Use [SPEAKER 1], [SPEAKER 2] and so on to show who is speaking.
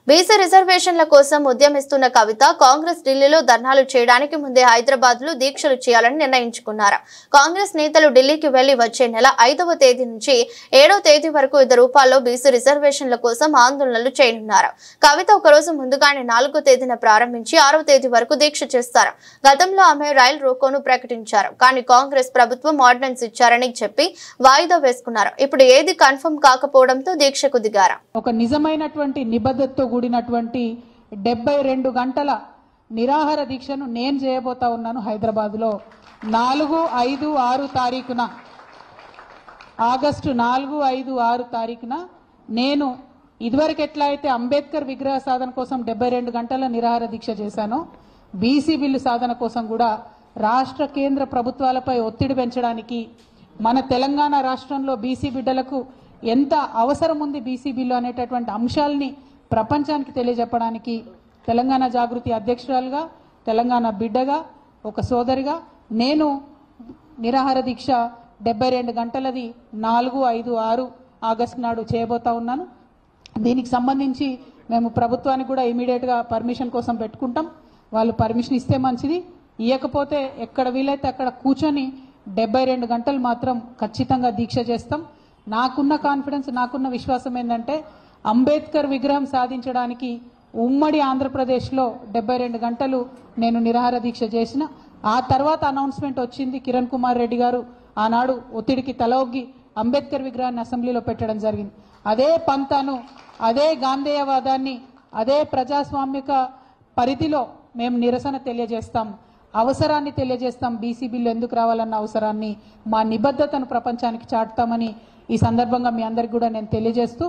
[SPEAKER 1] BC రిజర్వేషన్ల కోసం ఉద్యమిస్తున్న కవిత కాంగ్రెస్ ఢిల్లీలో ధర్నాలు చేయడానికి ముందే హైదరాబాద్ లో దీక్షలు చేయాలని నిర్ణయించుకున్నారు. కాంగ్రెస్ నేతలు ఢిల్లీకి వెళ్లి వచ్చే నెల 5వ తేదీ నుంచి 7వ తేదీ వరకు వివిధ రూపాల్లో బీసీ రిజర్వేషన్ల కోసం ఆందోళనలు చేయనున్నారు. కవిత ఒకరోజు ముందుగానే 4వ తేదీన ప్రారంభించి 6వ తేదీ వరకు దీక్ష చేస్తారు. గతంలో ఆమె రైలు రోకోను ప్రకటించారు. కానీ కాంగ్రెస్ ప్రభుత్వం ఆర్డినెన్స్ ఇచ్చారని చెప్పి వాయిదా వేసుకున్నారు. ఇప్పుడు ఏది కన్ఫర్మ్ కాకపోవడంతో దీక్షకు దిగారు.
[SPEAKER 2] ఒక నిజమైనటువంటి నిబద్ధతతో కూడినటువంటి 72 గంటల నిరాహార దీక్షను నేను చేయబోతా ఉన్నాను. హైదరాబాద్లో 4, 5, 6 తారీఖున ఆగస్టు 4, 5, 6 తారీఖున నేను ఇదివరకు ఎట్లా అయితే అంబేద్కర్ విగ్రహ సాధన కోసం 72 గంటల నిరాహార దీక్ష చేశానో బీసీ బిల్లు సాధన కోసం కూడా రాష్ట్ర కేంద్ర ప్రభుత్వాలపై ఒత్తిడి పెంచడానికి మన తెలంగాణ రాష్ట్రంలో బీసీ బిడ్డలకు ఎంత అవసరం ఉంది బీసీ బిల్లు అనేటటువంటి అంశాలని ప్రపంచానికి తెలియజెప్పడానికి తెలంగాణ జాగృతి అధ్యక్షురాలుగా, తెలంగాణ బిడ్డగా, ఒక సోదరిగా నేను నిరాహార దీక్ష 72 గంటలది 4, 5, 6 ఆగస్టు నాడు చేయబోతా ఉన్నాను. దీనికి సంబంధించి మేము ప్రభుత్వానికి కూడా ఇమీడియట్గా పర్మిషన్ కోసం పెట్టుకుంటాం. వాళ్ళు పర్మిషన్ ఇస్తే మంచిది, ఇవ్వకపోతే ఎక్కడ వీలైతే అక్కడ కూర్చొని 72 గంటలు మాత్రం ఖచ్చితంగా దీక్ష చేస్తాం. నాకున్న కాన్ఫిడెన్స్, నాకున్న విశ్వాసం ఏంటంటే అంబేద్కర్ విగ్రహం సాధించడానికి ఉమ్మడి ఆంధ్రప్రదేశ్లో 72 గంటలు నేను నిరాహార దీక్ష చేసిన. ఆ తర్వాత అనౌన్స్మెంట్ వచ్చింది. కిరణ్ కుమార్ రెడ్డి గారు ఆనాడు ఒత్తిడికి తలొగ్గి అంబేద్కర్ విగ్రహాన్ని అసెంబ్లీలో పెట్టడం జరిగింది. అదే పంతాను, అదే గాంధేయవాదాన్ని, అదే ప్రజాస్వామిక పరిధిలో మేము నిరసన తెలియజేస్తాం, అవసరాన్ని తెలియజేస్తాం. బీసీ బిల్లు ఎందుకు రావాలన్న అవసరాన్ని, మా నిబద్ధతను ప్రపంచానికి చాటుతామని ఈ సందర్భంగా మీ అందరికి కూడా నేను తెలియజేస్తూ